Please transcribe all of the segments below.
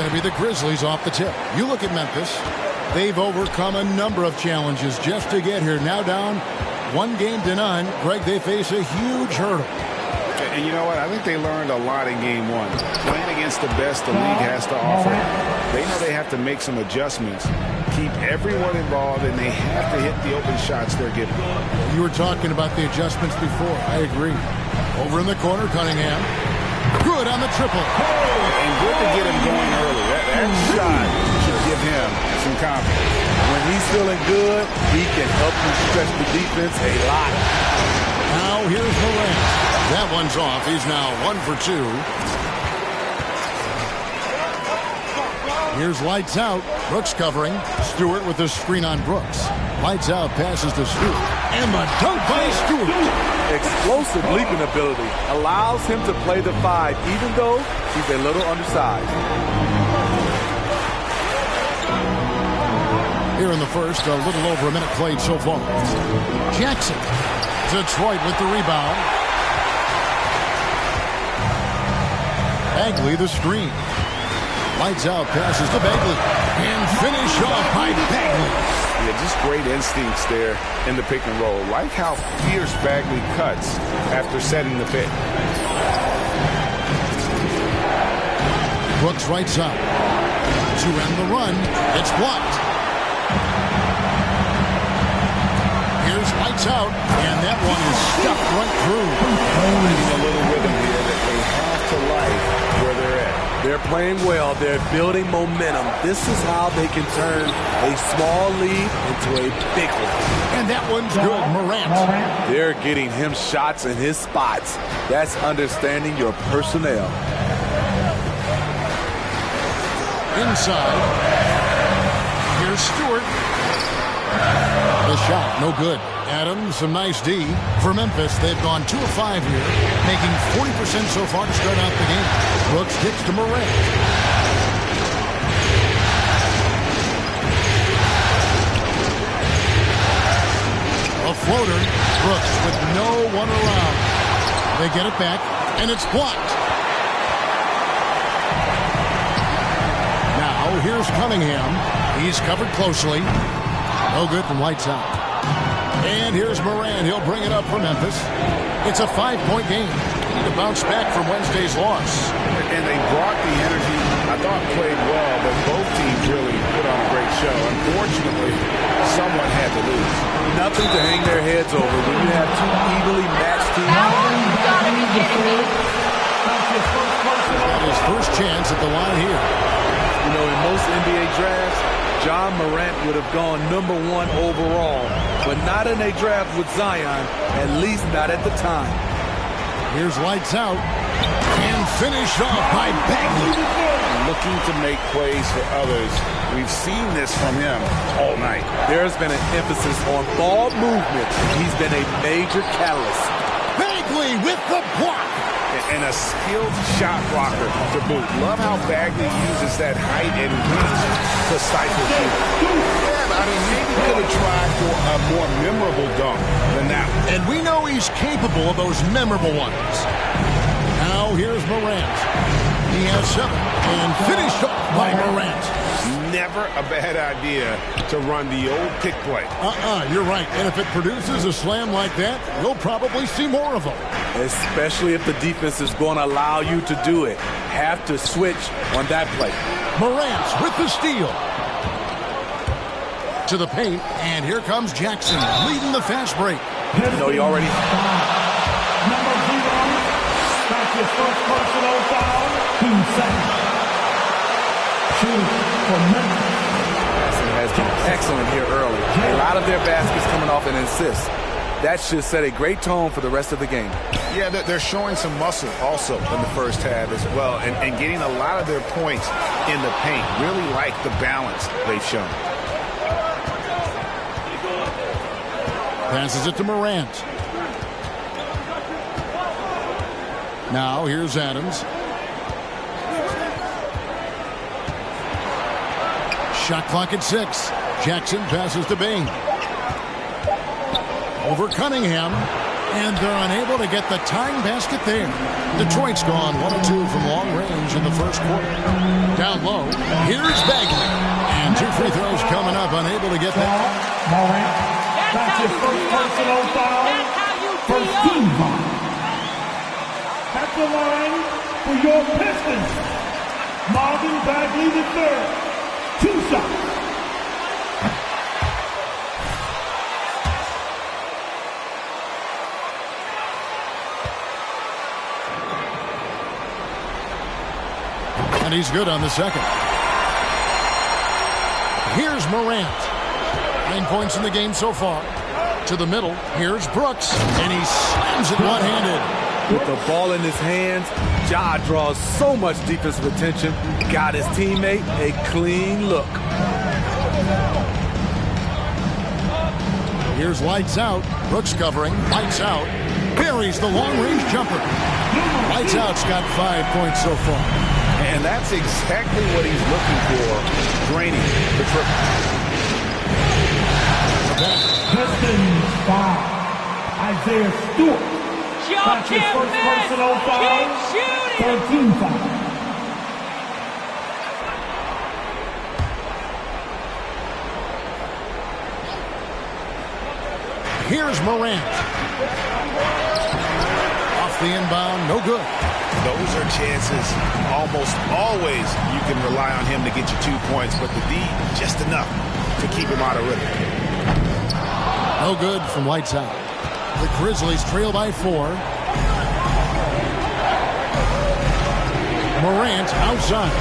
going to be the Grizzlies off the tip. You look at Memphis. They've overcome a number of challenges just to get here. Now down 1-0. Greg, they face a huge hurdle. And you know what? I think they learned a lot in game one. Playing against the best the league has to offer. They know they have to make some adjustments, keep everyone involved, and they have to hit the open shots they're given. You were talking about the adjustments before. I agree. Over in the corner, Cunningham. Good on the triple. And good to get him going early. That shot should give him some confidence. When he's feeling good, he can help you stretch the defense a lot. Now here's Morant. That one's off. He's now 1 for 2. Here's Lights Out. Brooks covering. Stewart with the screen on Brooks. Lights Out passes to Stewart. And the dunk by Stewart. Explosive leaping ability allows him to play the 5, even though he's a little undersized. Here in the first, a little over a minute played so far. Jackson. Detroit with the rebound. Bagley the screen. Lights Out passes to Bagley. And finish off by Bagley. Yeah, just great instincts there in the pick and roll. Like how fierce Bagley cuts after setting the pick. Brooks right side. To end the run. It's blocked. Here's Lights Out. And that one is stuffed right through. A little rhythm here that they have to like where they're at. They're playing well. They're building momentum. This is how they can turn a small lead into a big one. And that one's good. Morant. They're getting him shots in his spots. That's understanding your personnel. Inside. Here's Stewart. The shot, no good. Adams, some nice D. For Memphis, they've gone 2 of 5 here, making 40% so far to start out the game. Brooks gets to Morant. A floater. Brooks with no one around. They get it back, and it's blocked. Now, here's Cunningham. He's covered closely. No good from Lights Out. And here's Morant. He'll bring it up for Memphis. It's a 5-point game. Need to bounce back from Wednesday's loss. And they brought the energy. I thought played well, but both teams really put on a great show. Unfortunately, someone had to lose. Nothing to hang their heads over when you have two evenly matched teams. You gotta be kidding me. Got his first chance at the line here. You know, in most NBA drafts, John Morant would have gone #1 overall, but not in a draft with Zion, at least not at the time. Here's Lights Out. And finish off by Bagley. Looking to make plays for others. We've seen this from him all night. There's been an emphasis on ball movement. He's been a major catalyst. Bagley with the block. And a skilled shot blocker to boot. Love how Bagley uses that height and reach to stifle people. Yeah, I mean, maybe could have tried for a more memorable dunk than that one. And we know he's capable of those memorable ones. Now here's Morant. He has 7. And finished off by Morant. Never a bad idea to run the old pick play. You're right. And if it produces a slam like that, we'll probably see more of them. Especially if the defense is going to allow you to do it. Have to switch on that play. Morant with the steal. To the paint, and here comes Jackson leading the fast break. You know, he already... Number 0, that's your first personal foul. 2 seconds. Shoot for Memphis. Has been excellent here early. A lot of their baskets coming off an assist. That should set a great tone for the rest of the game. Yeah, they're showing some muscle also in the first half as well, and getting a lot of their points in the paint. Really like the balance they've shown. Passes it to Morant. Now here's Adams. Shot clock at 6. Jackson passes to Bing. Over Cunningham. And they're unable to get the tying basket there. Detroit's gone 1 of 2 from long range in the first quarter. Down low, here's Bagley. And 2 free throws coming up, unable to get that. Morant, that's your first personal foul. First team foul. At the line for your Pistons, Marvin Bagley III. 2 shots. And he's good on the second. Here's Morant. 9 points in the game so far. To the middle, here's Brooks. And he slams it one-handed. With the ball in his hands, Ja draws so much defensive attention. Got his teammate a clean look. Here's lights out. Brooks covering. Lights out. Buries the long-range jumper. Lights out's got 5 points so far. And that's exactly what he's looking for, draining the triple. Pistons foul. Isaiah Stewart. That's his first personal foul. 13 foul. Here's Morant. Off the inbound, no good. Those are chances. Almost always you can rely on him to get you 2 points, but the D, just enough to keep him out of rhythm. No good from lights out. The Grizzlies trail by 4. Morant outside.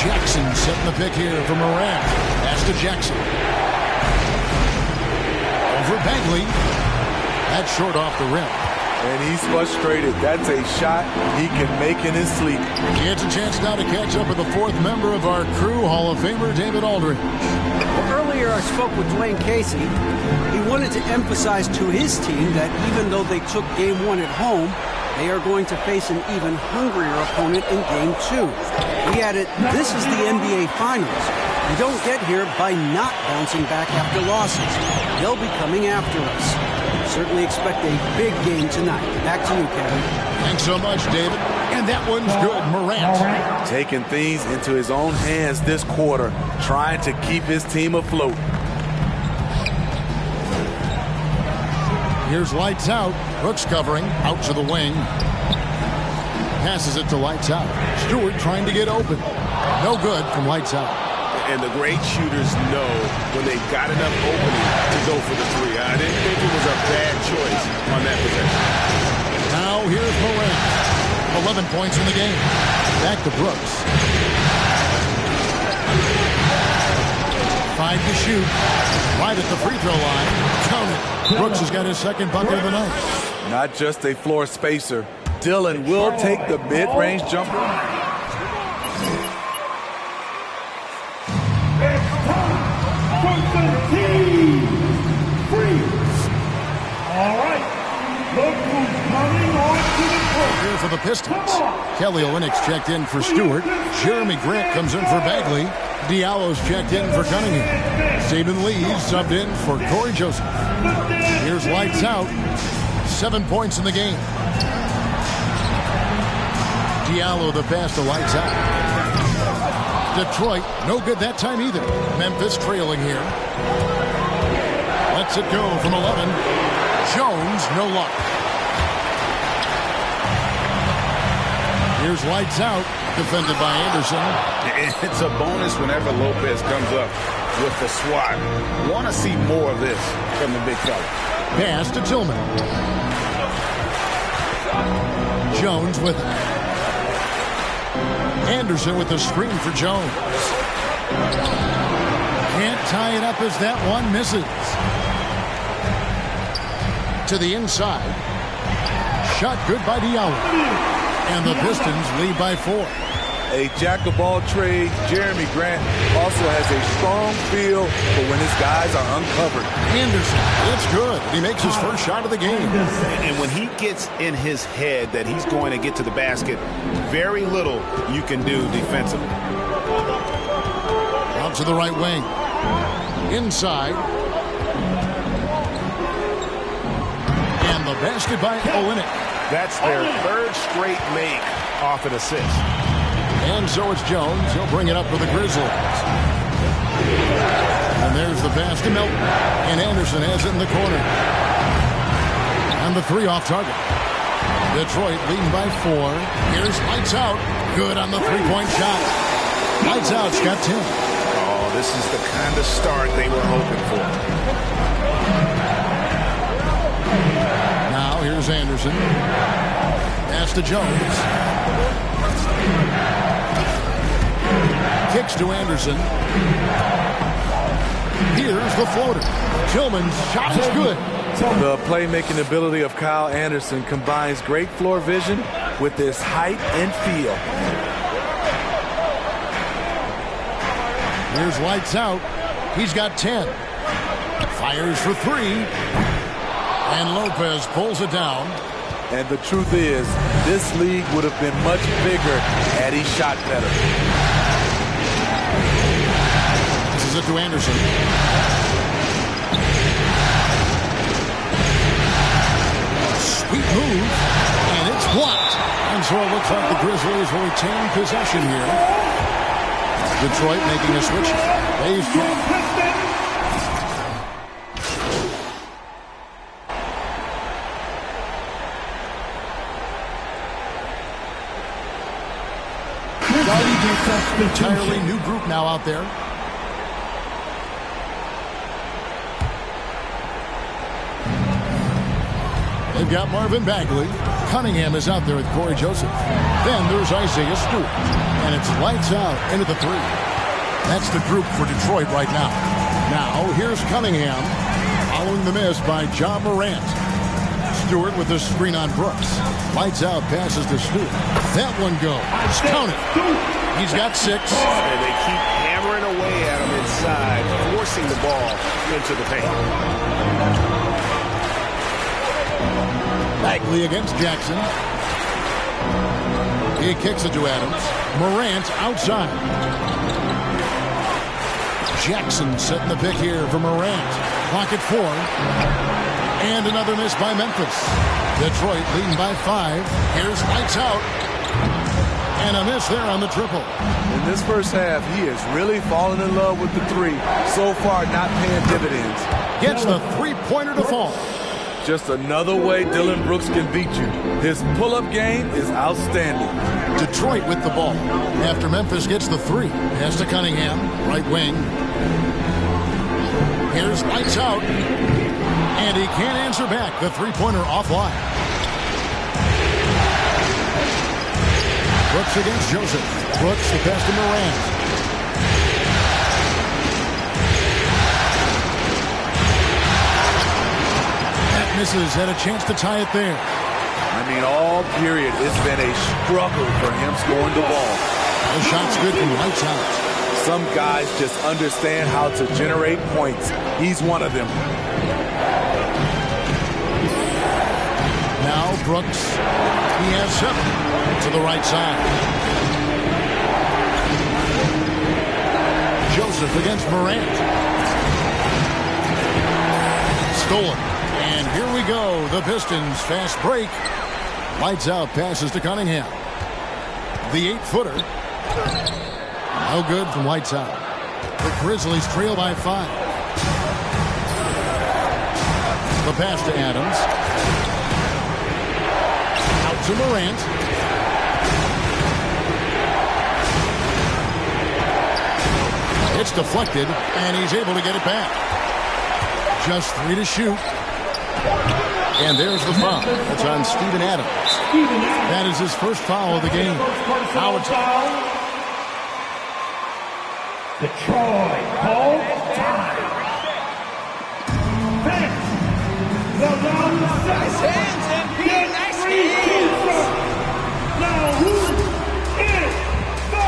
Jackson setting the pick here for Morant. Pass to Jackson. Over Bagley. That's short off the rim. And he's frustrated. That's a shot he can make in his sleep. He gets a chance now to catch up with the 4th member of our crew, Hall of Famer David Aldridge. Well, earlier I spoke with Dwayne Casey. He wanted to emphasize to his team that even though they took Game 1 at home, they are going to face an even hungrier opponent in Game 2. He added, this is the NBA Finals. You don't get here by not bouncing back after losses. They'll be coming after us. Certainly expect a big game tonight. Back to you, Kevin. Thanks so much, David. And that one's good. Morant. Taking things into his own hands this quarter, trying to keep his team afloat. Here's lights out. Brooks covering. Out to the wing. Passes it to lights out. Stewart trying to get open. No good from lights out. And the great shooters know when they've got enough opening to go for the 3. I didn't think it was a bad choice on that possession. Now here's Morant. 11 points in the game. Back to Brooks. 5 to shoot. Right at the free throw line. Count it. Brooks has got his second bucket of the night. Not just a floor spacer. Dillon will take the mid-range jumper. All right, look who's coming on to the court. Here for the Pistons. Kelly Olynyk checked in for Stewart. Jeremy Grant comes in for Bagley. Diallo's checked in for Cunningham. Saban Lee subbed in for Corey Joseph. Here's lights out. 7 points in the game. Diallo the pass to lights out. Detroit, no good that time either. Memphis trailing here. Lets it go from 11. Jones, no luck. Here's lights out, defended by Anderson. It's a bonus whenever Lopez comes up with the swat. Want to see more of this from the big fella. Pass to Tillman. Jones with it. Anderson with the screen for Jones. Can't tie it up as that one misses. To the inside. Shot good by Diallo. And the Pistons lead by 4. A jack-of-all trades, Jeremy Grant also has a strong feel for when his guys are uncovered. Anderson, it's good. He makes his first shot of the game. And when he gets in his head that he's going to get to the basket, very little you can do defensively. Out to the right wing. Inside. And the basket by Olynyk. That's their third straight make off an assist. And so it's Jones. He'll bring it up for the Grizzlies. And there's the pass to Milton. And Anderson has it in the corner. And the three off target. Detroit leading by 4. Here's Lights Out. Good on the three-point shot. Lights Out's got 10. Oh, this is the kind of start they were hoping for. Now here's Anderson. Pass to Jones. Kicks to Anderson. Here's the floater. Tillman's shot is good. The playmaking ability of Kyle Anderson combines great floor vision with his height and feel. Here's Lights Out. He's got 10. Fires for 3. And Lopez pulls it down. And the truth is, this league would have been much bigger had he shot better. This is it to Anderson. Sweet move. And it's blocked. And so it looks like the Grizzlies will retain possession here. Detroit making a switch. Bay's drop. Entirely new group now out there. They've got Marvin Bagley. Cunningham is out there with Corey Joseph. Then there's Isaiah Stewart. And it's Lights Out into the 3. That's the group for Detroit right now. Now, here's Cunningham. Following the miss by Ja Morant. Stewart with the screen on Brooks. Lights Out passes to Stewart. That one goes. Count it. He's got 6. And they keep hammering away at him inside, forcing the ball into the paint. Bagley against Jackson. He kicks it to Adams. Morant outside. Jackson setting the pick here for Morant. Clock at 4. And another miss by Memphis. Detroit leading by 5. Here's Lights Out. And a miss there on the triple. In this first half, he is really falling in love with the 3. So far, not paying dividends. Gets the three-pointer to fall. Just another way Dillon Brooks can beat you. His pull-up game is outstanding. Detroit with the ball. After Memphis gets the 3. Pass to Cunningham, right wing. Here's Lights Out. And he can't answer back. The three-pointer offline. Brooks against Joseph. Brooks the pass to Morant. Misses, had a chance to tie it there. I mean, all period, it's been a struggle for him scoring the ball. The shot's good from Lights Out. Some guys just understand how to generate points. He's one of them. Now Brooks, he has 7 to the right side. Joseph against Morant. Stolen. And here we go. The Pistons fast break. Lights Out passes to Cunningham. The 8-footer. No good from Lights Out. The Grizzlies trail by 5. The pass to Adams. Out to Morant. It's deflected, and he's able to get it back. Just 3 to shoot. And there's the foul. That's on Steven Adams. That is his first foul of the game. Now it's Detroit called time. Nice hands, MP. Nice hands. Now who is the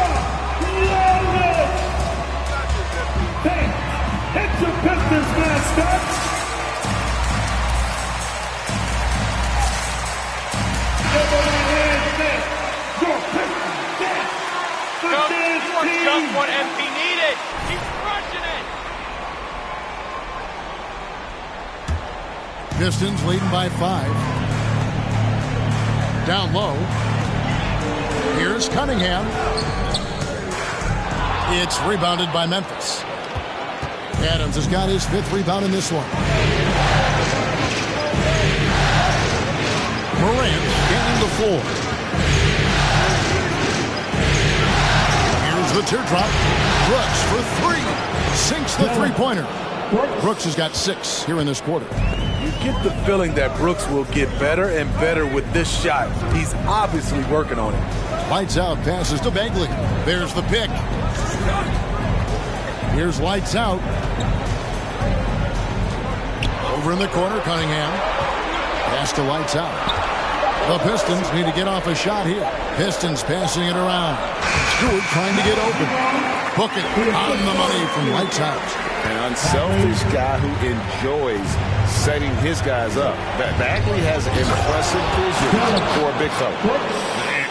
longest? Hit your Pistons mascot. Just what MP needed. He's crushing it. Pistons leading by 5. Down low. Here's Cunningham. It's rebounded by Memphis. Adams has got his 5th rebound in this one. Morant gaining the floor. Here's the teardrop. Brooks for 3. Sinks the three-pointer. Brooks has got 6 here in this quarter. You get the feeling that Brooks will get better and better with this shot. He's obviously working on it. Lights out, passes to Bagley. There's the pick. Here's lights out. Over in the corner, Cunningham. Pass to lights out. The Pistons need to get off a shot here. Pistons passing it around. Stewart trying to get open. Book it on the money from lights out. An unselfish guy who enjoys setting his guys up. Bagley has impressive vision for a big fella.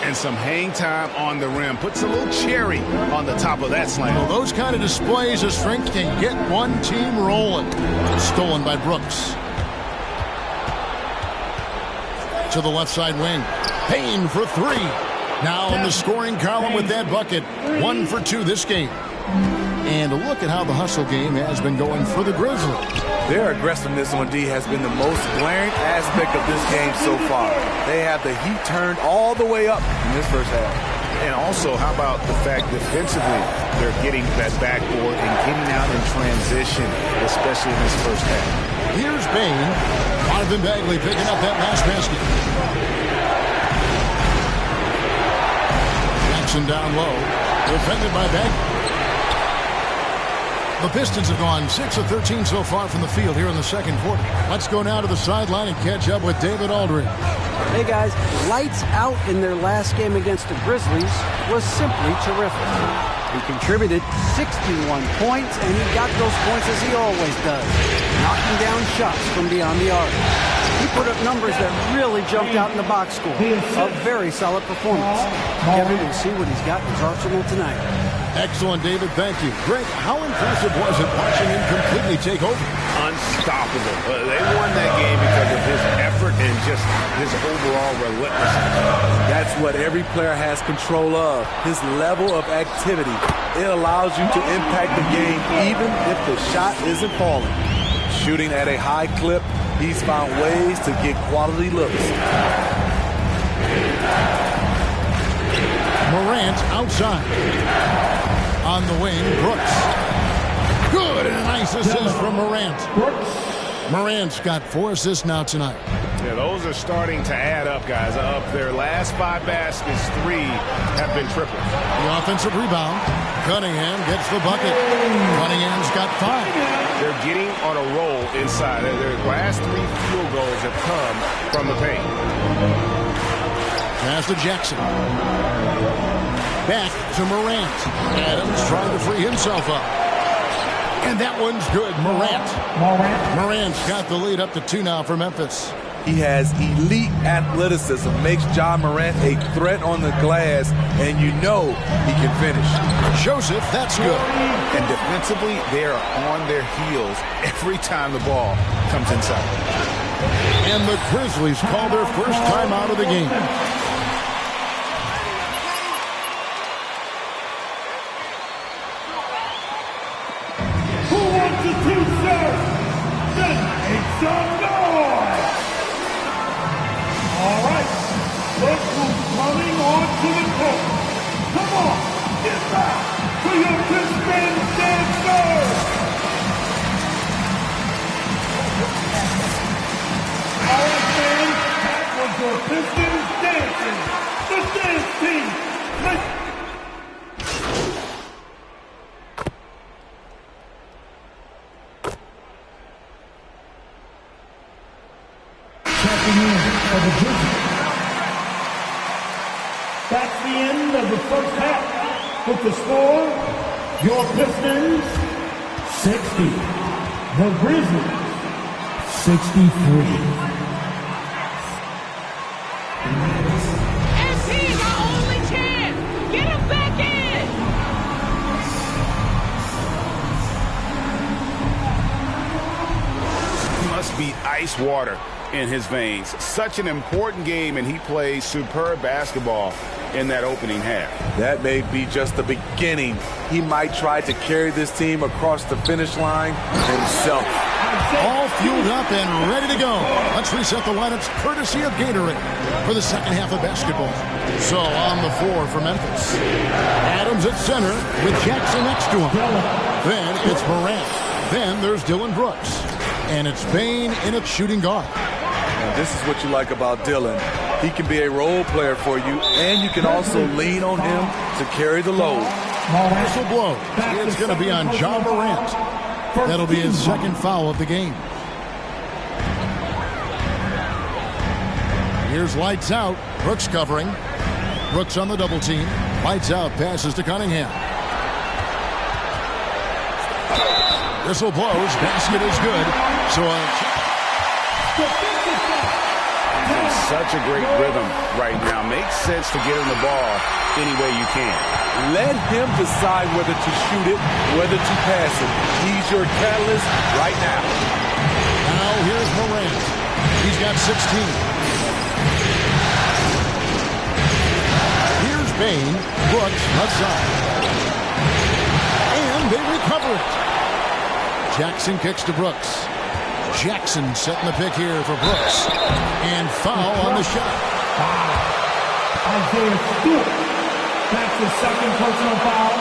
And some hang time on the rim. Puts a little cherry on the top of that slam. Well, those kind of displays of strength can get one team rolling. Stolen by Brooks. To the left side wing. Payne for 3. Now in the scoring column with that bucket. 1 for 2 this game. And a look at how the hustle game has been going for the Grizzlies. Their aggressiveness on D has been the most glaring aspect of this game so far. They have the heat turned all the way up in this first half. And also, how about the fact defensively they're getting that backboard and getting out in transition, especially in this first half. Here's Bane. Marvin Bagley picking up that last basket. Jackson down low. Defended by Bagley. The Pistons have gone 6 of 13 so far from the field here in the second quarter. Let's go now to the sideline and catch up with David Aldridge. Hey guys, lights out in their last game against the Grizzlies was simply terrific. He contributed 61 points, and he got those points as he always does, knocking down shots from beyond the arc. He put up numbers that really jumped out in the box score. A very solid performance. Kevin will see what he's got in his arsenal tonight. Excellent, David. Thank you. Greg, how impressive was it watching him completely take over? Unstoppable. They won that game because of his effort and just his overall relentlessness. That's what every player has control of, his level of activity. It allows you to impact the game even if the shot isn't falling. Shooting at a high clip, he's found ways to get quality looks. Morant outside. On the wing, Brooks. Good, and a nice assist from Morant. Morant's got 4 assists now tonight. Yeah, those are starting to add up, guys. Of their last 5 baskets, 3 have been triples. The offensive rebound. Cunningham gets the bucket. Cunningham's got 5. They're getting on a roll inside. Their last 3 field goals have come from the paint. Pass to Jackson. Back to Morant. Adams trying to free himself up. And that one's good. Morant's got the lead up to 2 now for Memphis. He has elite athleticism, makes Ja Morant a threat on the glass, and you know he can finish. Joseph, that's good. And defensively, they are on their heels every time the ball comes inside. And the Grizzlies call their first time out of the game. Some noise! All right, look who's coming onto the court. Come on, get back to your Pistons dancers! All right, fans, that was your Pistons dancing. The dance team. That's the end of the first half. With the score, your Pistons 60, the Grizzlies 63. SP, our only chance. Get him back in. Must must be ice water in his veins. Such an important game, and he plays superb basketball in that opening half. That may be just the beginning. He might try to carry this team across the finish line himself. All fueled up and ready to go. Let's reset the lineups courtesy of Gatorade for the second half of basketball. So on the floor for Memphis, Adams at center with Jackson next to him. Then it's Morant. Then there's Dillon Brooks. And it's Bane in at shooting guard. And this is what you like about Dillon. He can be a role player for you, and you can also lean on him to carry the load. Whistle blow. It's going to be on Ja Morant. That'll be his second foul of the game. Here's lights out. Brooks covering. Brooks on the double team. Lights out. Passes to Cunningham. Whistle blows. Basket is good. So in such a great rhythm right now. Makes sense to get him the ball any way you can. Let him decide whether to shoot it, whether to pass it. He's your catalyst right now. Now here's Morant. He's got 16. Here's Bane. Brooks left side. And they recover it. Jackson kicks to Brooks. Jackson setting the pick here for Brooks. And foul on the shot. Isaiah Stewart. That's his second personal foul.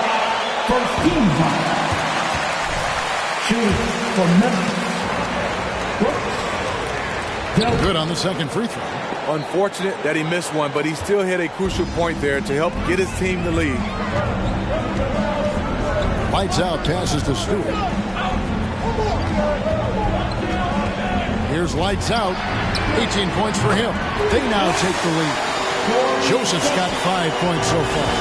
First team foul. Shooting for Memphis. Good on the second free throw. Unfortunate that he missed one, but he still hit a crucial point there to help get his team the lead. Lights out, passes to Stewart. Here's lights out. 18 points for him. They now take the lead. Joseph's got 5 points so far.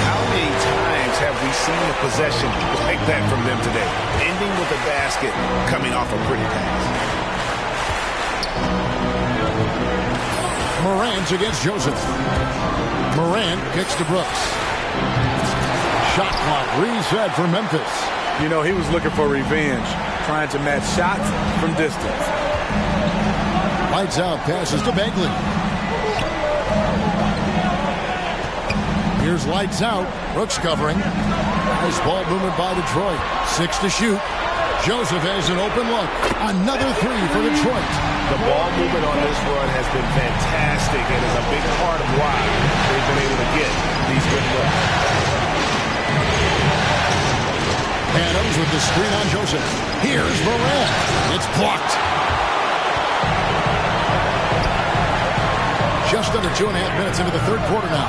How many times have we seen a possession like that from them today? Ending with a basket, coming off a pretty pass. Morant against Joseph. Morant kicks to Brooks. Shot clock reset for Memphis. You know, he was looking for revenge, trying to match shots from distance. Lights out, passes to Bagley. Here's lights out. Brooks covering. Nice ball movement by Detroit. 6 to shoot. Joseph has an open look. Another 3 for Detroit. The ball movement on this run has been fantastic and is a big part of why they've been able to get these good looks. Adams with the screen on Joseph. Here's Morant. It's blocked. Just under 2.5 minutes into the third quarter now.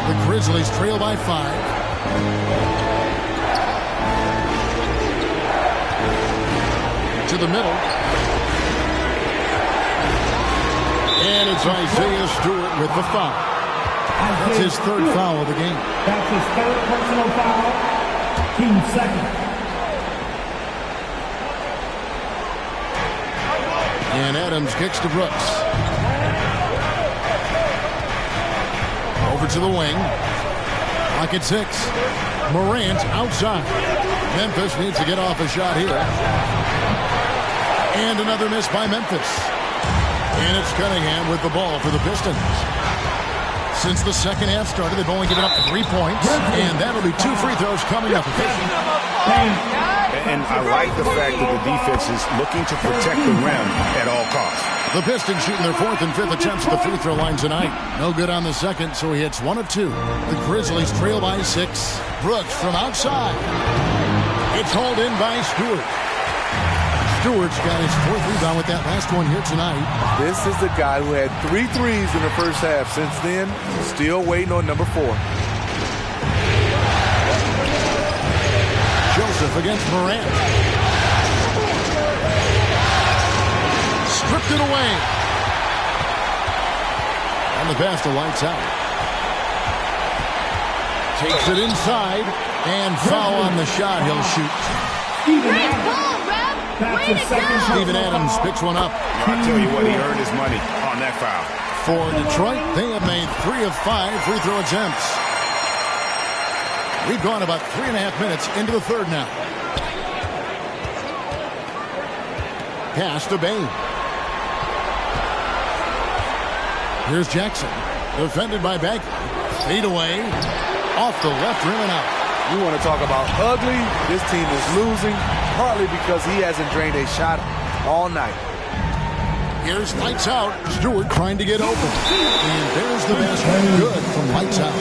The Grizzlies trail by 5. To the middle. And it's Isaiah Stewart with the foul. That's his third foul of the game. That's his third personal foul. Team second. And Adams kicks to Brooks. Over to the wing. Clock at 6. Morant outside. Memphis needs to get off a shot here. And another miss by Memphis. And it's Cunningham with the ball for the Pistons. Since the second half started, they've only given up 3 points. And that'll be 2 free throws coming up. And I like the fact that the defense is looking to protect the rim at all costs. The Pistons shooting their 4th and 5th attempts at the free throw line tonight. No good on the second, so he hits 1 of 2. The Grizzlies trail by 6. Brooks from outside. It's hauled in by Stewart. Stewart's got his 4th rebound with that last one here tonight. This is the guy who had 3 threes in the first half. Since then, still waiting on number 4. Joseph against Morant. Stripped it away. And the pass to lights out. Takes it inside. And foul on the shot. He'll shoot. Great ball, Rev. Way to go. Steven Adams picks one up. I'll tell you what, he earned his money on that foul. For Detroit, they have made 3 of 5 free throw attempts. We've gone about 3.5 minutes into the third now. pass to Bane. Here's Jackson. Defended by Bagley. Fade away. Off the left rim and out. You want to talk about ugly? This team is losing, partly because he hasn't drained a shot all night. Here's lights out. Stewart trying to get open. And there's the basket. Good from lights out.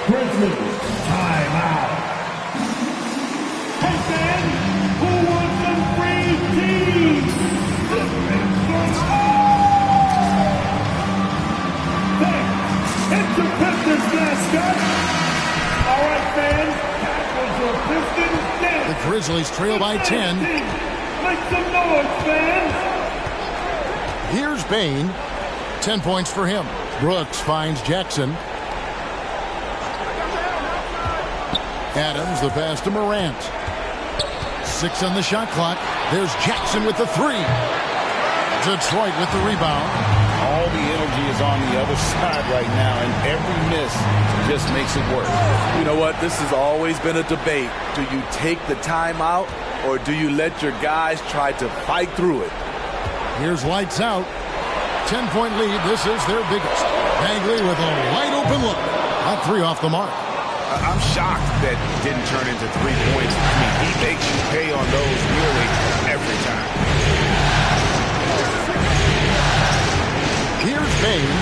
Grizzlies, timeout. Hey, fans, who wants some free tea? Hey, it's the Pistons mascot. All right, fans, that was your Pistons dance. The Grizzlies trail by 10. Make some noise, fans. Here's Bane. 10 points for him. Brooks finds Jackson. Adams, the pass to Morant. 6 on the shot clock. There's Jackson with the 3. Detroit with the rebound. All the energy is on the other side right now, and every miss just makes it work. You know what? This has always been a debate. Do you take the timeout, or do you let your guys try to fight through it? Here's lights out. 10-point lead. This is their biggest. Bagley with a wide open look. A 3 off the mark. I'm shocked that it didn't turn into 3 points. I mean, he makes you pay on those nearly every time. Here's Bane.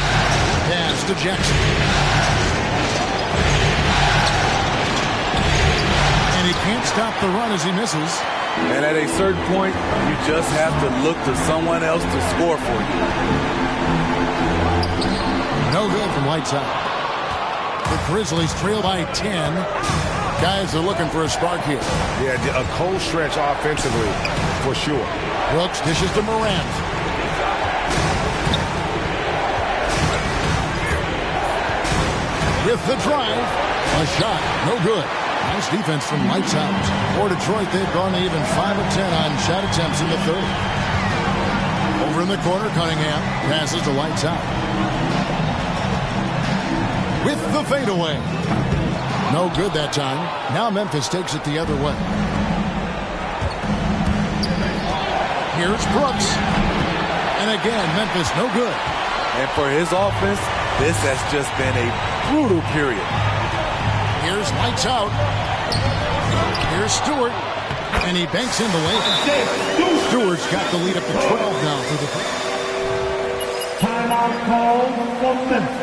Pass to Jackson. And he can't stop the run as he misses. And at a certain point, you just have to look to someone else to score for you. No good from lights out. The Grizzlies trail by 10. Guys are looking for a spark here. Yeah, a cold stretch offensively, for sure. Brooks dishes to Morant. With the drive, a shot, no good. Nice defense from lights out. For Detroit, they've gone to even 5 of 10 on shot attempts in the third. Over in the corner, Cunningham passes to lights out. With the fadeaway. No good that time. Now Memphis takes it the other way. Here's Brooks. And again, Memphis no good. And for his offense, this has just been a brutal period. Here's lights out. Here's Stewart. And he banks in the layup. Stewart's got the lead up to 12 now for the Timeout call for Memphis.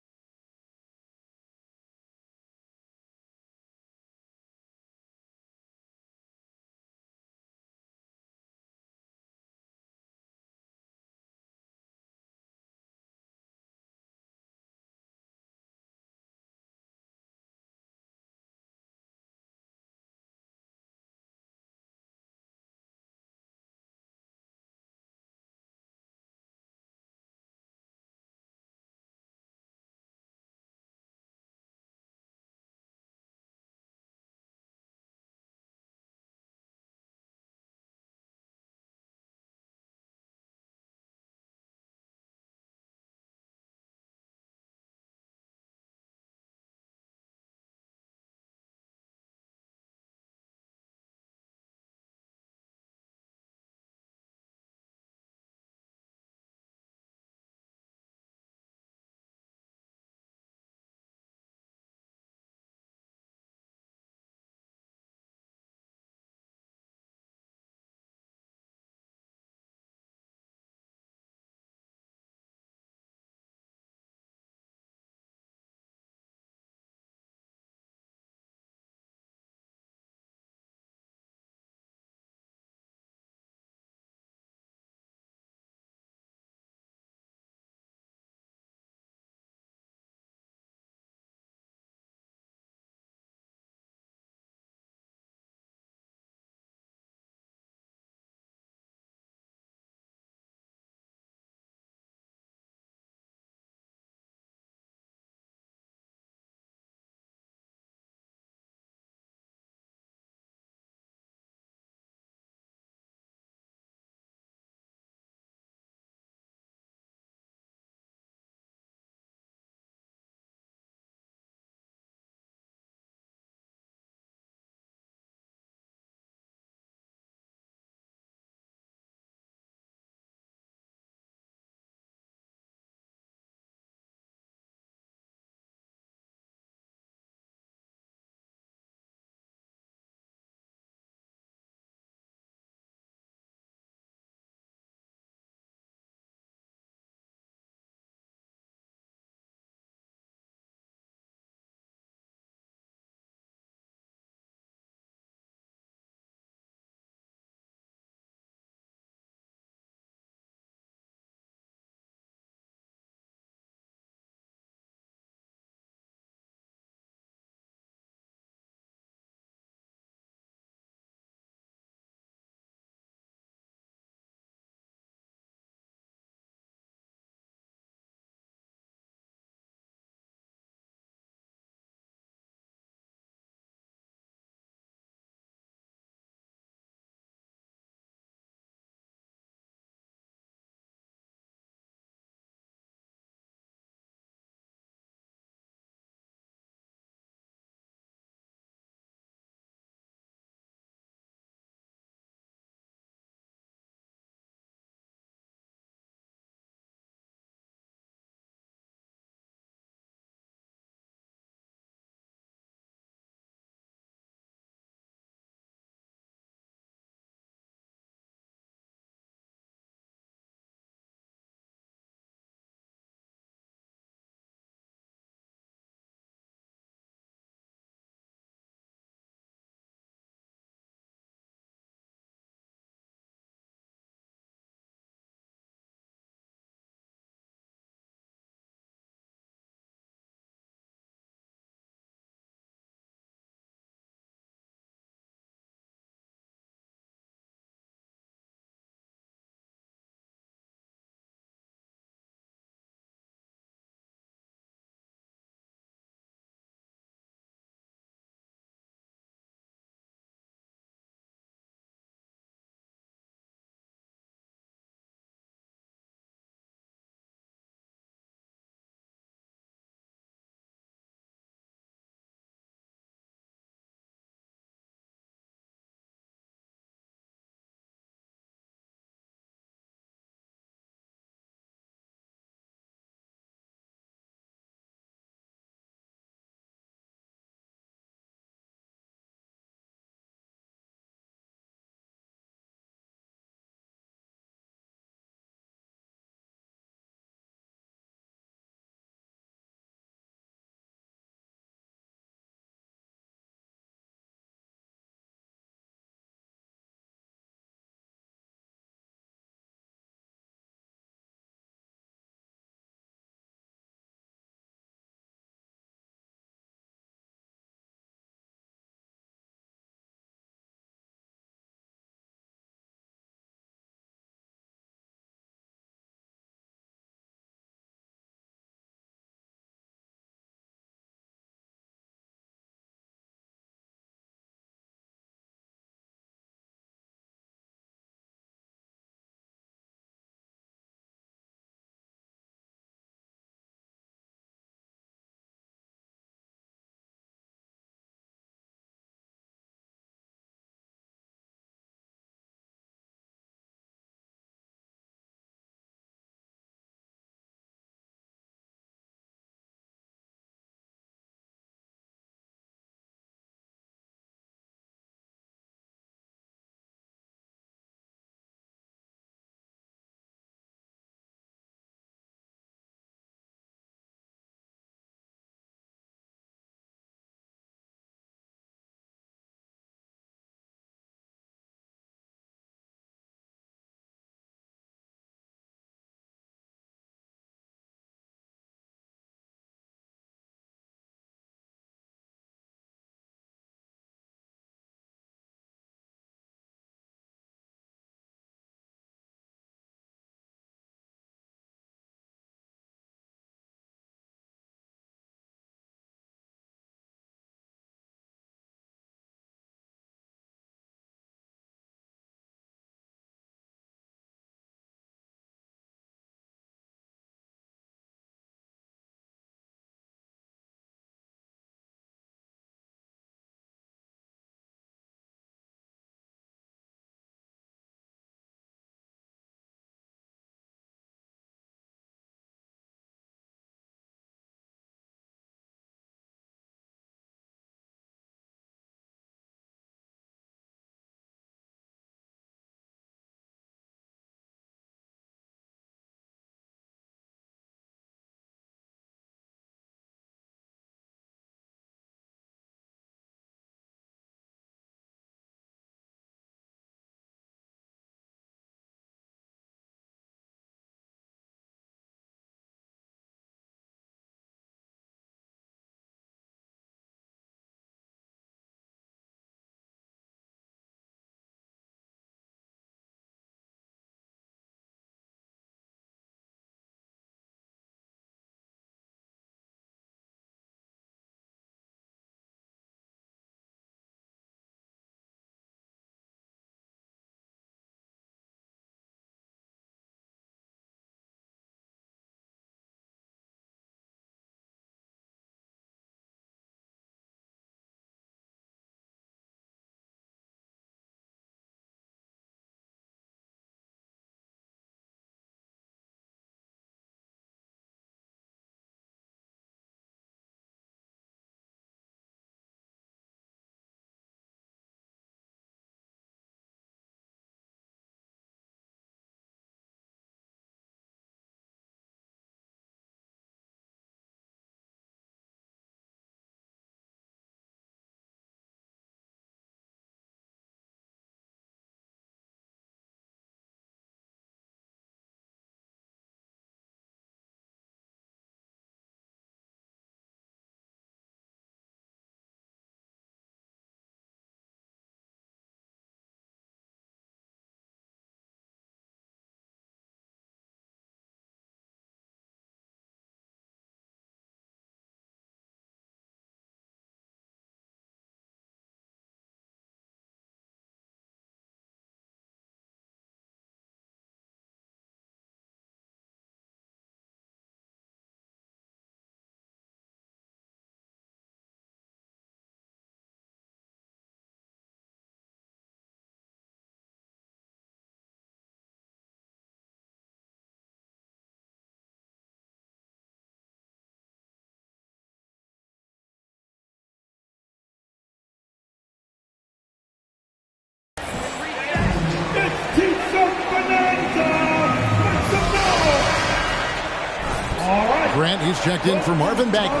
Grant, he's checked in for Marvin Bagley.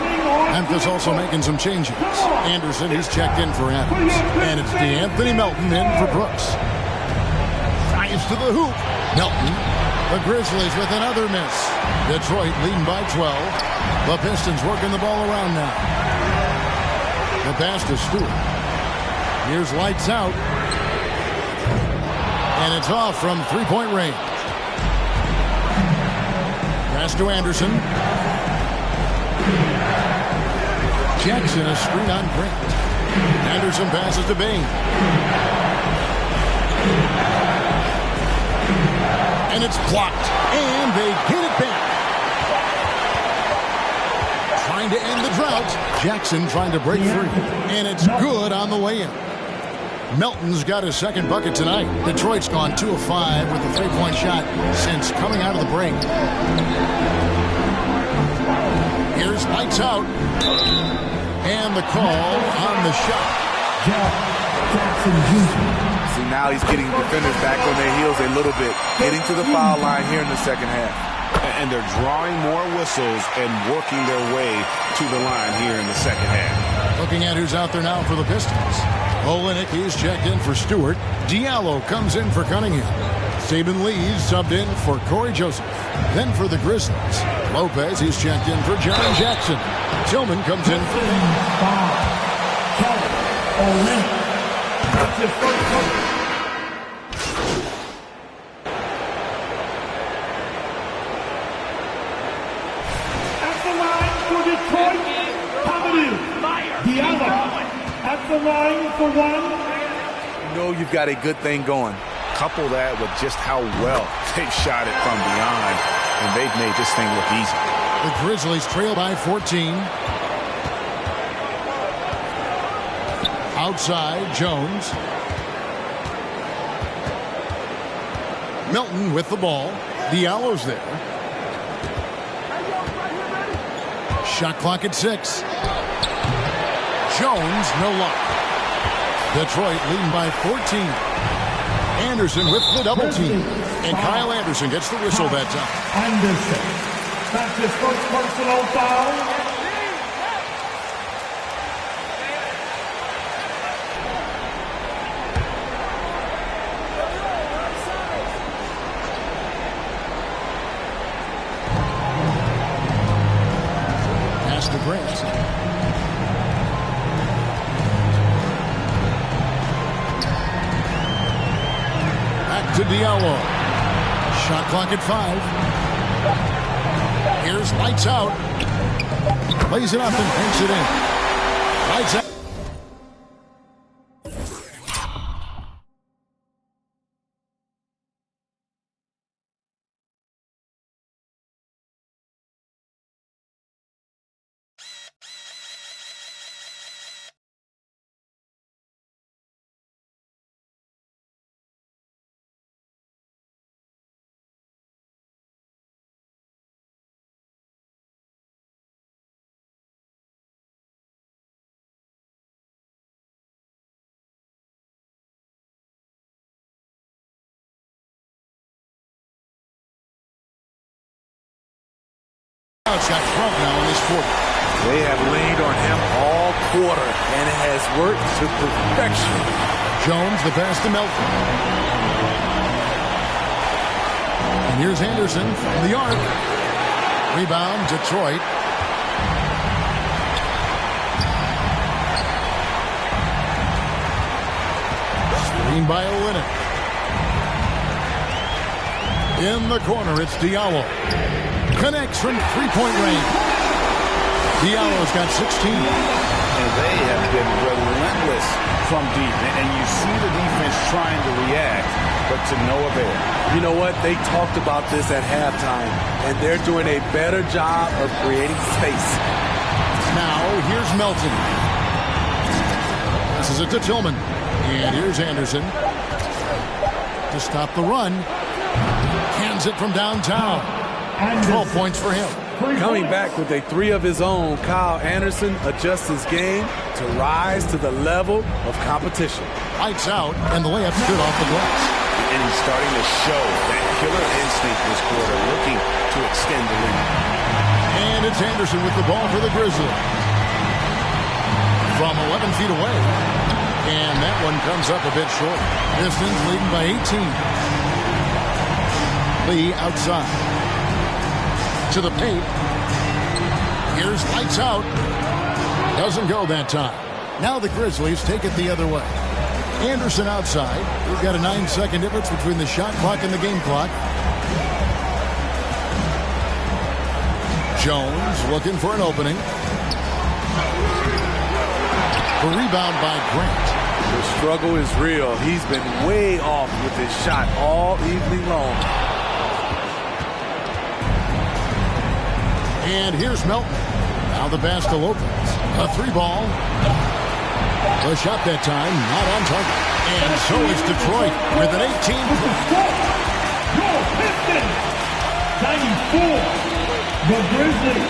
Memphis also making some changes. Anderson, he's checked in for Adams. And it's DeAnthony Melton in for Brooks. Drives to the hoop. Melton. The Grizzlies with another miss. Detroit leading by 12. The Pistons working the ball around now. The pass to Stewart. Here's lights out. And it's off from three-point range. Pass to Anderson. Jackson, a screen on Grant. Anderson passes to Bain. And it's blocked. And they get it back. Trying to end the drought. Jackson trying to break free. And it's good on the way in. Melton's got his second bucket tonight. Detroit's gone 2 of 5 with a three-point shot since coming out of the break. Here's lights out. And the call on the shot. Jackson Jr. See, now he's getting defenders back on their heels a little bit. Getting to the foul line here in the second half. And they're drawing more whistles and working their way to the line here in the second half. Looking at who's out there now for the Pistons. Olynyk, he's checked in for Stewart. Diallo comes in for Cunningham. Saban Lee's subbed in for Corey Joseph. Then for the Grizzlies, Lopez, he's checked in for Jaren Jackson. Tillman comes in for Olynyk. That's his first bucket. At the line for Detroit, Hamidou Diallo. At the line for one. You know you've got a good thing going. Couple that with just how well they've shot it from beyond, and they've made this thing look easy. the Grizzlies trail by 14. Outside, Jones. Melton with the ball. Diallo's there. Shot clock at 6. Jones, no luck. Detroit leading by 14. Anderson with the double team. And Kyle Anderson gets the whistle that time. Anderson. That's his first personal foul. Pass to Grant. Back to Diallo. Shot clock at 5. Here's lights out. Lays it up and banks it in. Lights out. Shot 12 now in this quarter. They have leaned on him all quarter, and it has worked to perfection. Jones, the pass to Melton. And here's Anderson from the arc. Rebound, Detroit. Screen by Olynyk. In the corner, it's Diallo. Connects from three-point range. Diallo's got 16. And they have been relentless from deep. And you see the defense trying to react, but to no avail. You know what? They talked about this at halftime, and they're doing a better job of creating space. Now, here's Melton. This is it to Tillman. And here's Anderson. To stop the run. Cans it from downtown. 12 points for him. Coming back with a 3 of his own, Kyle Anderson adjusts his game to rise to the level of competition. Lights out, and the layup's good off the glass. And he's starting to show that killer instinct this quarter, looking to extend the lead. And it's Anderson with the ball for the Grizzlies. From 11 feet away. And that one comes up a bit short. Pistons leading by 18. Lee outside. To the paint. Here's lights out. Doesn't go that time. Now the Grizzlies take it the other way. Anderson outside. We've got a 9-second difference between the shot clock and the game clock. Jones looking for an opening. The rebound by Grant. The struggle is real. He's been way off with his shot all evening long. And here's Melton. Now the pass to Lopez. A 3-ball. The shot that time not on target. And so is Detroit with an 18-point. Your Pistons, 94. The Grizzlies,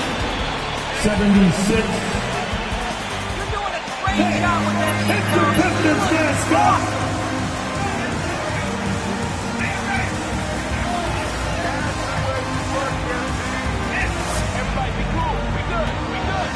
76. You're doing a great job with that. It's the Pistons mascot. Everybody be cool. We good. We good.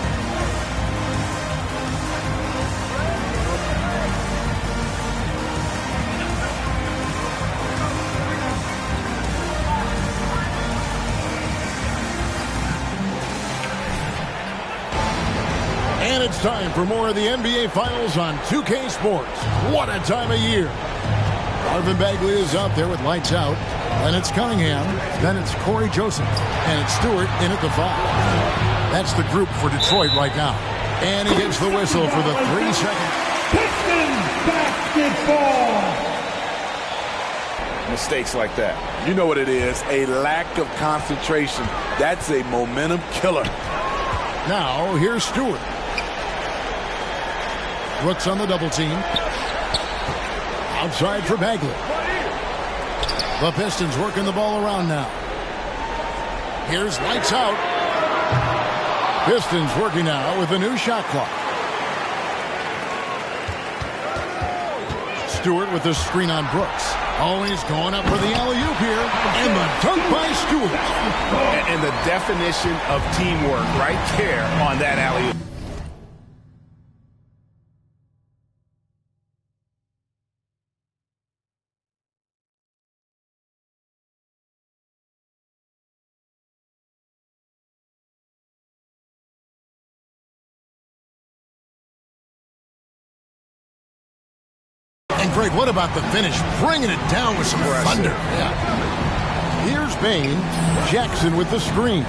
And it's time for more of the NBA Finals on 2K Sports. What a time of year. Marvin Bagley is out there with lights out. Then it's Cunningham. Then it's Corey Joseph. And it's Stewart in at the 5. That's the group for Detroit right now. And he gets the whistle for the 3 seconds. Pistons basketball. Mistakes like that. You know what it is, a lack of concentration. That's a momentum killer. Now, here's Stewart. Brooks on the double team. Outside for Bagley. The Pistons working the ball around now. Here's lights out. Pistons working now with a new shot clock. Stewart with the screen on Brooks. Oh, he's going up for the alley-oop here. And the dunk by Stewart. And the definition of teamwork right there on that alley-oop. And Greg, what about the finish? Bringing it down with some thunder. Yeah. Here's Bain. Jackson with the screen.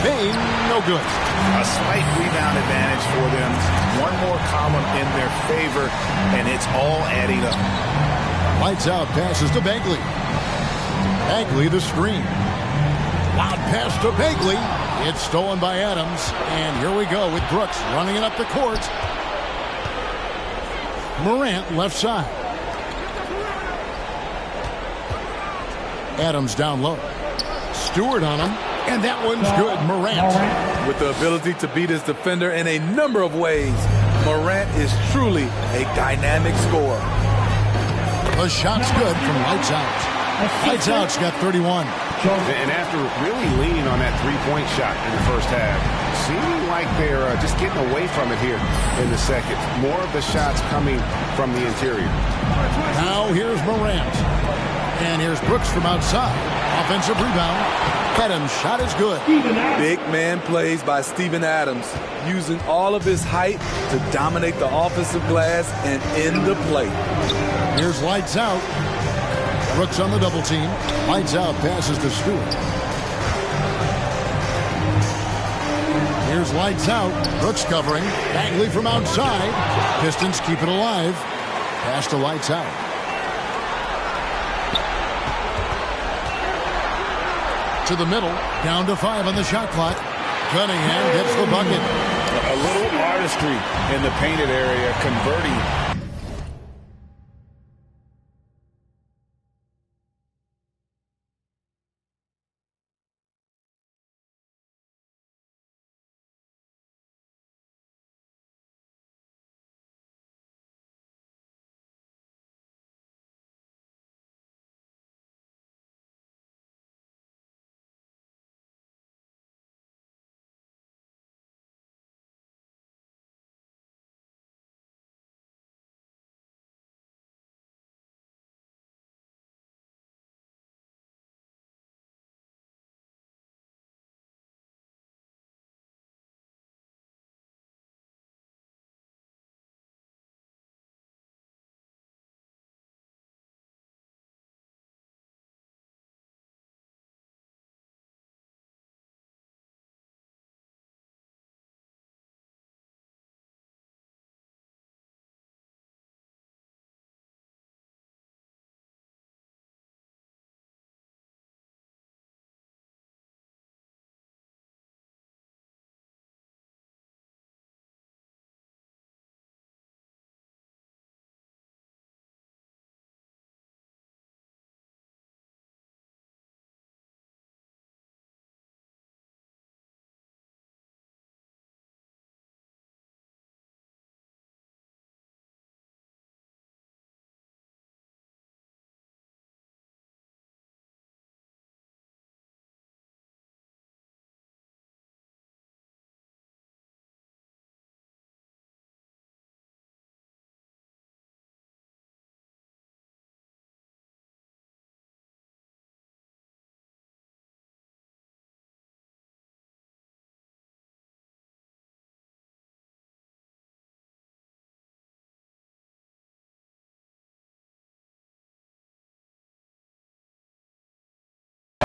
Bain, no good. A slight rebound advantage for them. One more column in their favor, and it's all adding up. Lights out, passes to Bagley. Bagley the screen. Loud pass to Bagley. It's stolen by Adams. And here we go with Brooks running it up the court. Morant left side. Adams down low. Stewart on him. And that one's good. Morant. With the ability to beat his defender in a number of ways, Morant is truly a dynamic scorer. The shot's good from Lights Out. Lights Out's got 31. And after really leaning on that three-point shot in the first half, seeming like they're just getting away from it here in the second. More of the shots coming from the interior. Now here's Morant. And here's Brooks from outside. Offensive rebound. Adams' shot is good. Big man plays by Steven Adams, using all of his height to dominate the offensive glass and end the play. Here's Lights Out. Brooks on the double team. Lights Out passes to Stewart. Here's Lights Out. Brooks covering. Bagley from outside. Pistons keep it alive. Pass to Lights Out. To the middle. Down to 5 on the shot clock. Cunningham gets the bucket. A little artistry in the painted area, converting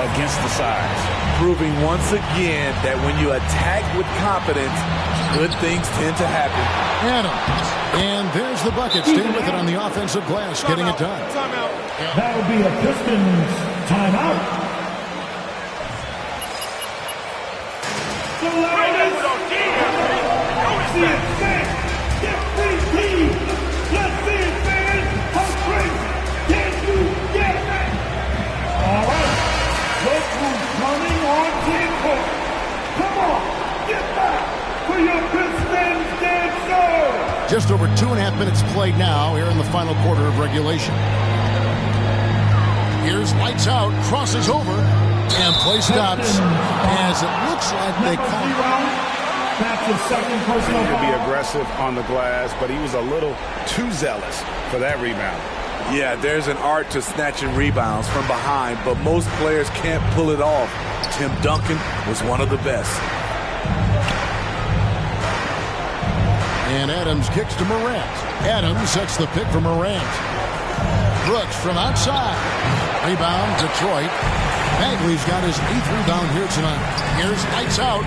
against the size. Proving once again that when you attack with confidence, good things tend to happen. Adams. And there's the bucket. Stay with it on the offensive glass, getting it done. That'll be a Pistons timeout. The Lions see it set. Get free team. Let's see it, fans. How crazy can you get? All right. Look who's coming on team court. Come on. Get back for your Pistons dancer. Just over 2.5 minutes played now here in the final quarter of regulation. Here's lights out, crosses over, and play stops as it looks like they come. That's his second personal To be foul. aggressive on the glass, but he was a little too zealous for that rebound. Yeah, there's an art to snatching rebounds from behind, but most players can't pull it off. Tim Duncan was one of the best. And Adams kicks to Morant. Adams sets the pick for Morant. Brooks from outside. Rebound, Detroit. Bagley's got his 8th rebound here tonight. Here's lights out.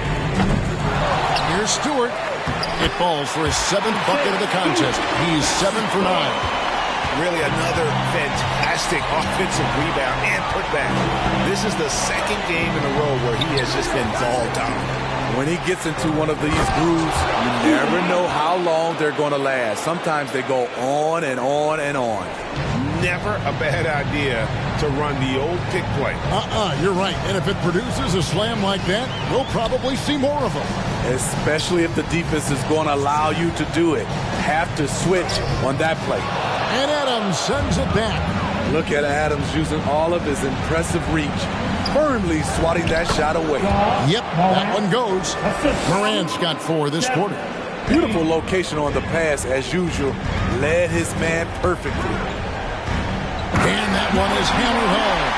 Here's Stewart. It falls for his 7th bucket of the contest. He's 7 for 9. Really another fantastic offensive rebound and putback. This is the second game in a row where he has just been ball dominant. When he gets into one of these grooves, you never know how long they're going to last. Sometimes they go on and on and on. Never a bad idea to run the old pick play. You're right. And if it produces a slam like that, we'll probably see more of them. Especially if the defense is going to allow you to do it. Have to switch on that play. And Adams sends it back. Look at Adams using all of his impressive reach, firmly swatting that shot away. Yep, that one goes. Morant's got 4 this quarter. Beautiful location on the pass, as usual. Led his man perfectly. And that one is hammered home.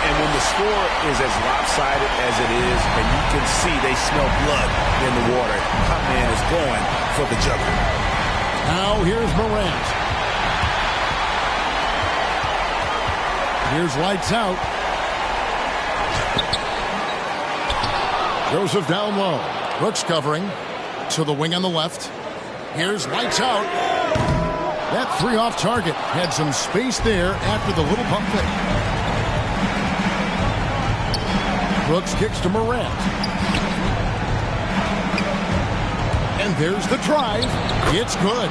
And when the score is as lopsided as it is, and you can see they smell blood in the water, my man is going for the juggernaut. Now here's Morant. Here's lights out. Joseph down low. Brooks covering to the wing on the left. Here's lights out. That 3 off target had some space there after the little pump fake. Brooks kicks to Morant. And there's the drive. It's good.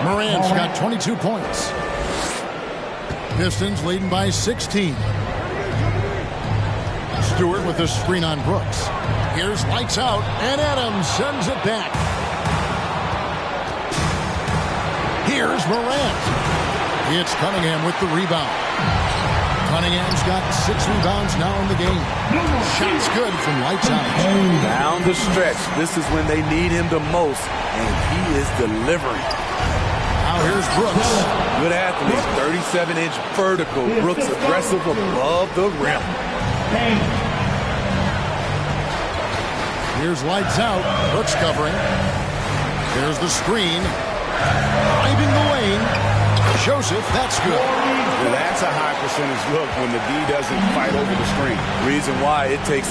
Morant's got 22 points. Pistons leading by 16. Stewart with a screen on Brooks. Here's lights out, and Adams sends it back. Here's Morant. It's Cunningham with the rebound. Cunningham's got 6 rebounds now in the game. Shot's good from lights out. Down the stretch, this is when they need him the most, and he is delivering. Now here's Brooks. Good athlete, 37-inch vertical. Brooks aggressive above the rim. Here's lights out. Brooks covering. There's the screen. Driving the lane. Joseph, that's good. Well, that's a high percentage look when the D doesn't fight over the screen. Reason why it takes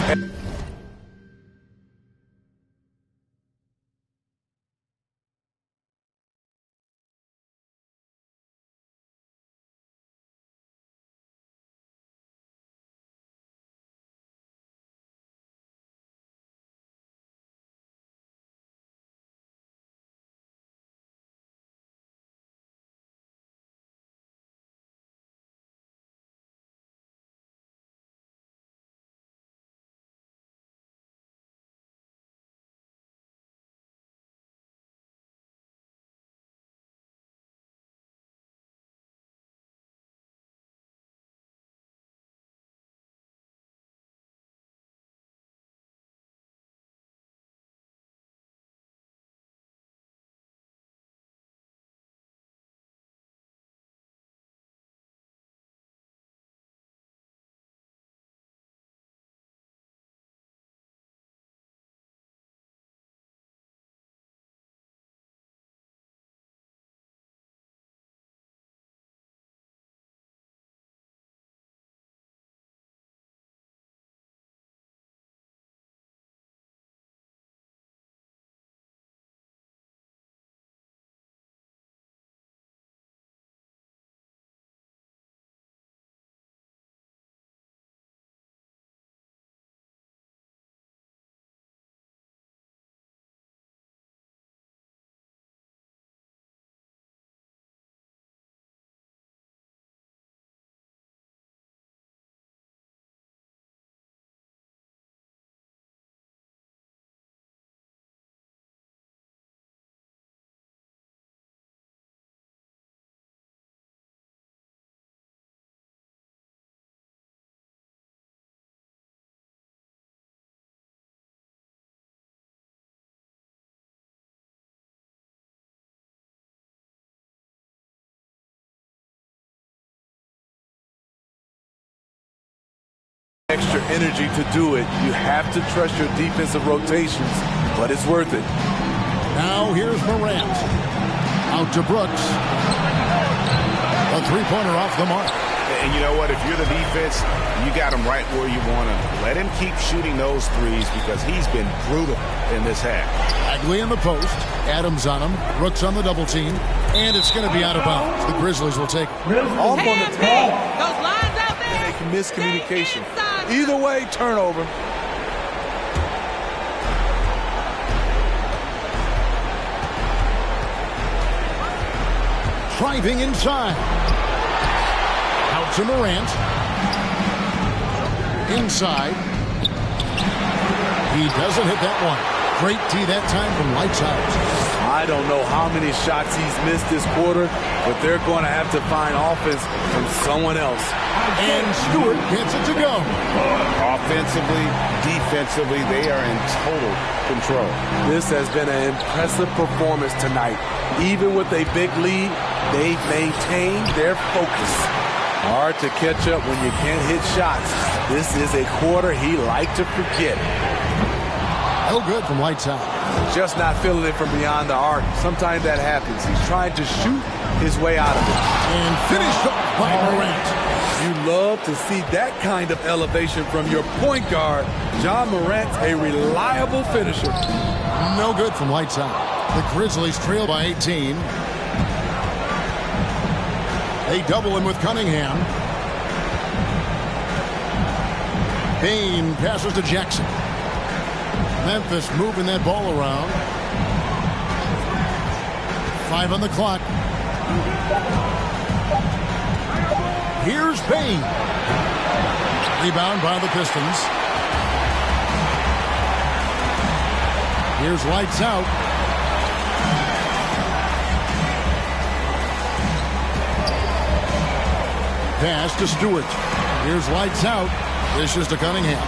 extra energy to do it. You have to trust your defensive rotations, but it's worth it. Now here's Morant. Out to Brooks. A three-pointer off the mark. And you know what? If you're the defense, you got him right where you want him. Let him keep shooting those threes because he's been brutal in this half. Bagley in the post. Adams on him. Brooks on the double team. And it's going to be out of bounds. The Grizzlies will take off on the top. Those lines out there. And a miscommunication. Either way, turnover. Driving inside. Out to Morant. Inside. He doesn't hit that one. Great tee that time from lights out. I don't know how many shots he's missed this quarter, but they're going to have to find offense from someone else. And Stewart gets it to go. Offensively, defensively, they are in total control. This has been an impressive performance tonight. Even with a big lead, they've maintained their focus. Hard to catch up when you can't hit shots. This is a quarter he liked to forget. No good from lights out. Just not feeling it from beyond the arc. Sometimes that happens. He's trying to shoot his way out of it. And finished up by Morant. You love to see that kind of elevation from your point guard. Ja Morant's a reliable finisher. No good from lights out. The Grizzlies trail by 18. They double him with Cunningham. Bane passes to Jackson. Memphis moving that ball around. 5 on the clock. Here's Bane. Rebound by the Pistons. Here's lights out. Pass to Stewart. Here's lights out. Dishes to Cunningham.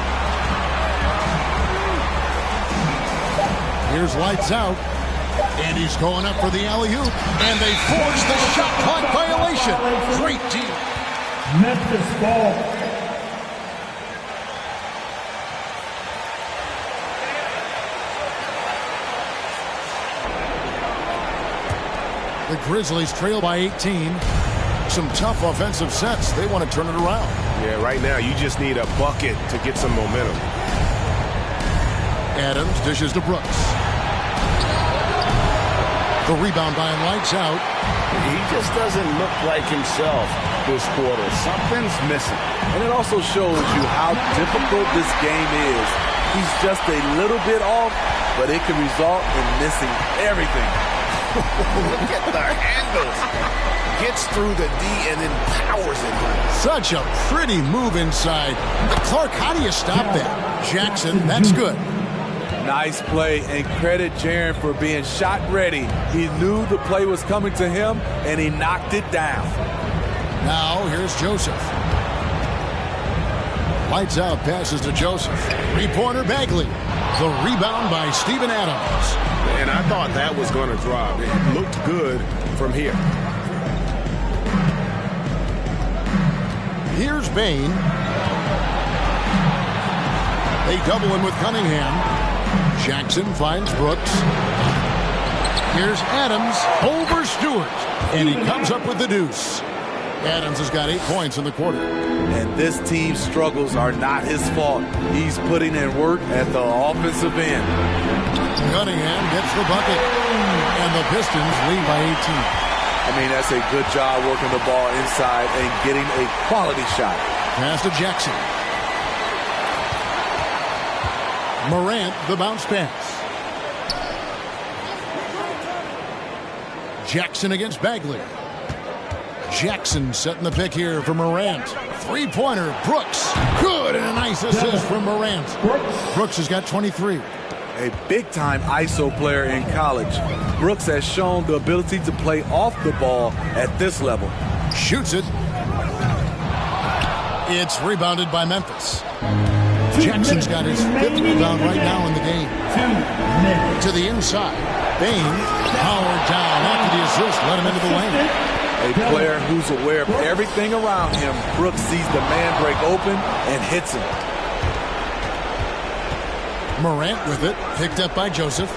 Here's lights out. And he's going up for the alley-oop. And they force the shot clock violation. Great deal. Memphis ball. The Grizzlies trail by 18. Some tough offensive sets. They want to turn it around. Yeah, right now you just need a bucket to get some momentum. Adams dishes to Brooks. The rebound by lights out. He just doesn't look like himself this quarter. Something's missing. And it also shows you how difficult this game is. He's just a little bit off, but it can result in missing everything. Look at the handles. Gets through the D and then powers it home. Such a pretty move inside. Clark, how do you stop that? Jackson, that's good. Nice play, and credit Jaren for being shot ready. He knew the play was coming to him, and he knocked it down. Now, here's Joseph. Lights out, passes to Joseph. Three-pointer Bagley. The rebound by Steven Adams. And I thought that was going to drop. It looked good from here. Here's Bane. They double him with Cunningham. Jackson finds Brooks. Here's Adams over Stewart. And he comes up with the deuce. Adams has got 8 points in the quarter. And this team's struggles are not his fault. He's putting in work at the offensive end. Cunningham gets the bucket. And the Pistons lead by 18. I mean, that's a good job working the ball inside and getting a quality shot. Pass to Jackson. Morant, the bounce pass. Jackson against Bagley. Jackson setting the pick here for Morant. Three-pointer, Brooks. Good, and a nice assist from Morant. Brooks has got 23. A big-time ISO player in college. Brooks has shown the ability to play off the ball at this level. Shoots it. It's rebounded by Memphis. Jackson's got his 5th rebound right now in the game. To the inside. Bane powered down after the assist. Let him into the lane. A player who's aware of everything around him. Brooks sees the man break open and hits him. Morant with it, picked up by Joseph.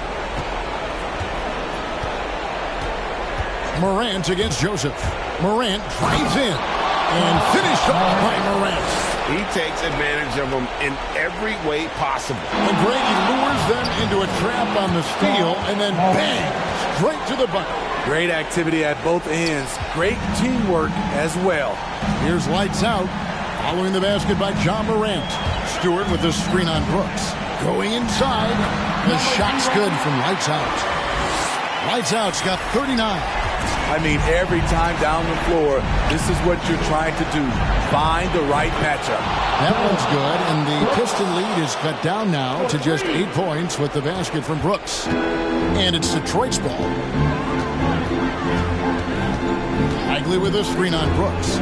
Morant against Joseph. Morant drives in and finished off by Morant. He takes advantage of them in every way possible. And Brady lures them into a trap on the steal and then bang, straight to the bucket. Great activity at both ends. Great teamwork as well. Here's lights out. Following the basket by John Morant. Stewart with the screen on Brooks. Going inside. The shot's good from lights out. Lights out's got 39. I mean, every time down the floor, this is what you're trying to do. Find the right matchup. That one's good, and the Piston lead is cut down now to just 8 points with the basket from Brooks. And it's Detroit's ball. Bagley with a screen on Brooks.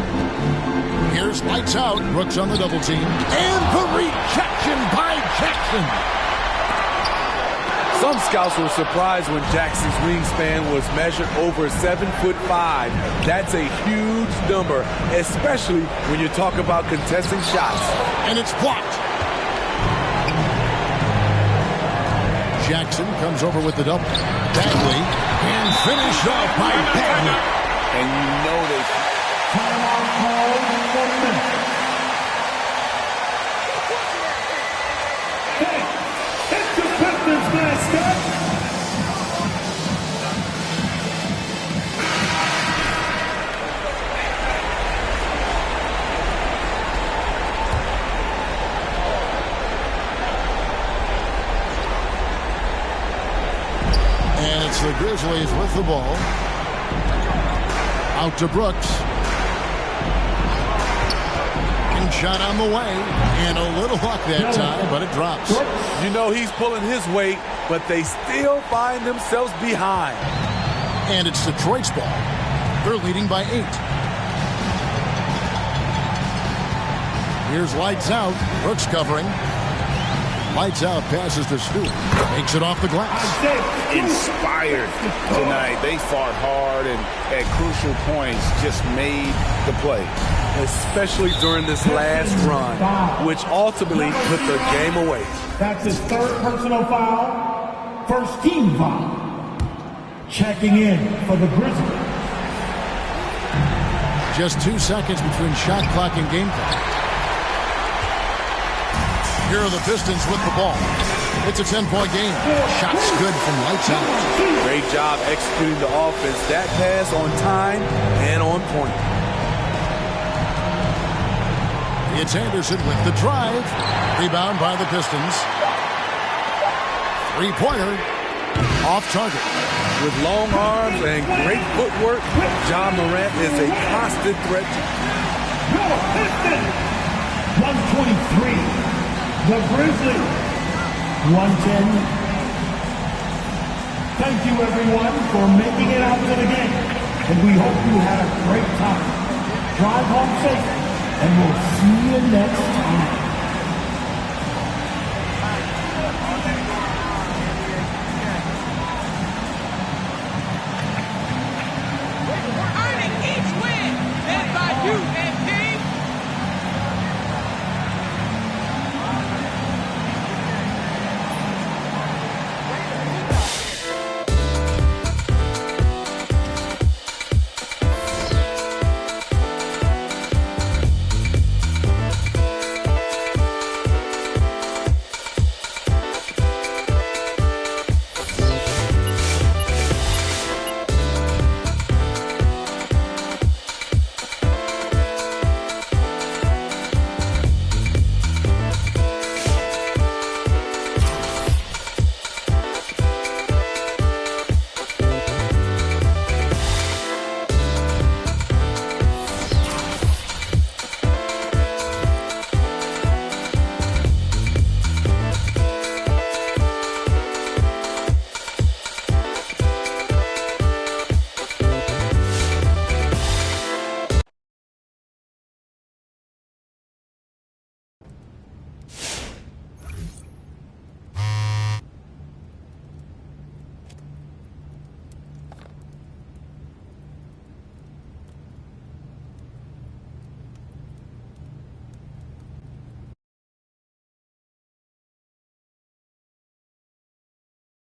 Here's lights out. Brooks on the double team. And the rejection by Jackson. Some scouts were surprised when Jackson's wingspan was measured over 7'5". That's a huge number, especially when you talk about contesting shots. And it's blocked. Jackson comes over with the double. Bagley, and finished off by Bagley. And you know they... Timeout called for Memphis. Hey, it's the Pistons mascot. And it's the Grizzlies with the ball. Out to Brooks. And shot on the way. And a little luck that time, but it drops. You know he's pulling his weight, but they still find themselves behind. And it's Detroit's ball. They're leading by 8. Here's lights out. Brooks covering. Lights out, passes to Stewart. Makes it off the glass. Inspired tonight. They fought hard and at crucial points just made the play. Especially during this last run, which ultimately put the game away. That's his third personal foul. First team foul. Checking in for the Grizzlies. Just 2 seconds between shot clock and game clock. Here are the Pistons with the ball. It's a 10-point game. Shots good from lights out. Great job executing the offense. That pass on time and on point. It's Anderson with the drive. Rebound by the Pistons. Three-pointer. Off target. With long arms and great footwork, John Morant is a constant threat. Your Pistons, 123. The Grizzlies, 110. Thank you, everyone, for making it out to the game. And we hope you had a great time. Drive home safe, and we'll see you next time.